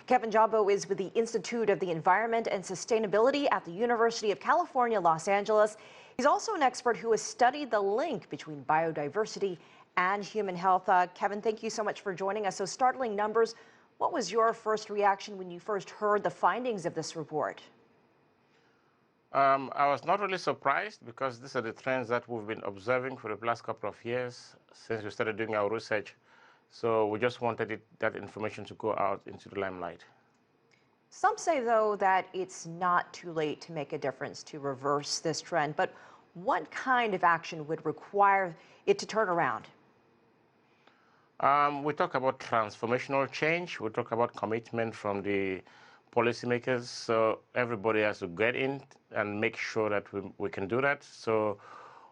Kevin Njabo is with the Institute of the Environment and Sustainability at the University of California, Los Angeles. He's also an expert who has studied the link between biodiversity and human health. Kevin, thank you so much for joining us. So startling numbers. What was your first reaction when you first heard the findings of this report? I was not really surprised because these are the trends that we've been observing for the last couple of years since we started doing our research. So we just wanted that information to go out into the limelight. Some say, though, that it's not too late to make a difference to reverse this trend. But what kind of action would require it to turn around? We talk about transformational change. We talk about commitment from the policymakers. So everybody has to get in and make sure that we can do that. So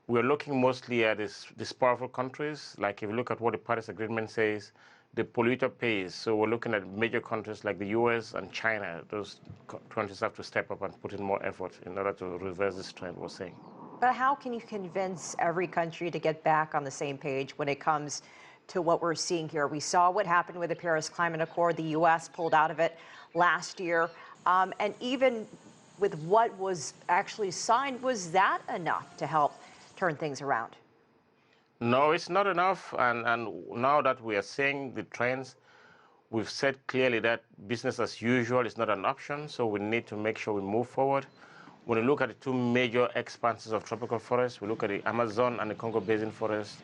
we're looking mostly at these powerful countries. Like if you look at what the Paris Agreement says, the polluter pays. So we're looking at major countries like the US and China. Those countries have to step up and put in more effort in order to reverse this trend we're seeing. But how can you convince every country to get back on the same page when it comes to what we're seeing here? We saw what happened with the Paris Climate Accord. The US pulled out of it last year. And even with what was actually signed, was that enough to help turn things around? No, it's not enough. And now that we are seeing the trends, we've said clearly that business as usual is not an option. So we need to make sure we move forward. When we look at the two major expanses of tropical forests, we look at the Amazon and the Congo Basin forest.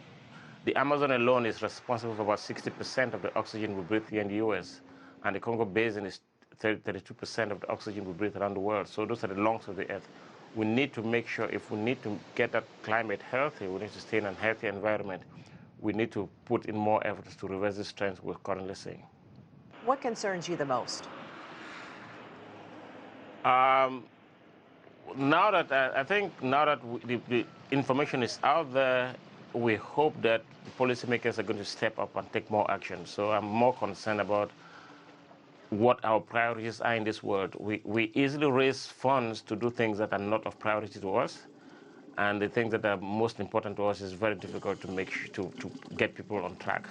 The Amazon alone is responsible for about 60% of the oxygen we breathe here in the US. And the Congo Basin is 32% of the oxygen we breathe around the world. So those are the lungs of the earth. We need to make sure if we need to get that climate healthy, we need to stay in a healthy environment. We need to put in more efforts to reverse these trends we're currently seeing. What concerns you the most? Now that I think now that the information is out there, we hope that the policymakers are going to step up and take more action. So I'm more concerned about what our priorities are in this world. We easily raise funds to do things that are not of priority to us. And the things that are most important to us is very difficult to get people on track.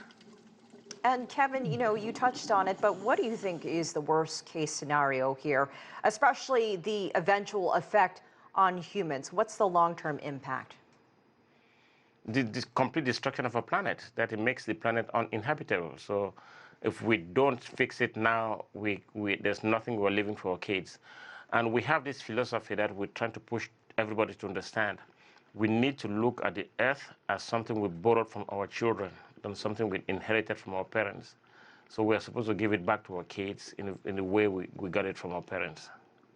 And Kevin, you touched on it, but what do you think is the worst case scenario here, especially the eventual effect on humans? What's the long-term impact? The complete destruction of our planet, that it makes the planet uninhabitable. So if we don't fix it now, there's nothing we're leaving for our kids. And we have this philosophy that we're trying to push everybody to understand. We need to look at the earth as something we borrowed from our children than something we inherited from our parents. So we're supposed to give it back to our kids in the way we got it from our parents.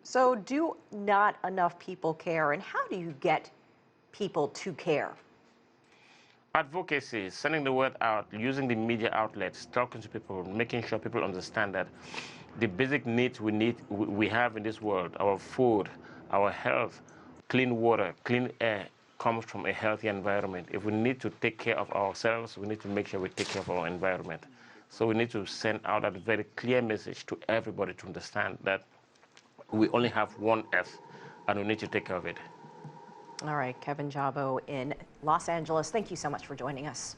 So do not enough people care? And how do you get people to care? Advocacy, sending the word out, using the media outlets, talking to people, making sure people understand that the basic needs we have in this world, our food, our health, clean water, clean air, comes from a healthy environment. If we need to take care of ourselves, we need to make sure we take care of our environment. So we need to send out a very clear message to everybody to understand that we only have one earth and we need to take care of it. All right, Kevin Njabo in Los Angeles, thank you so much for joining us.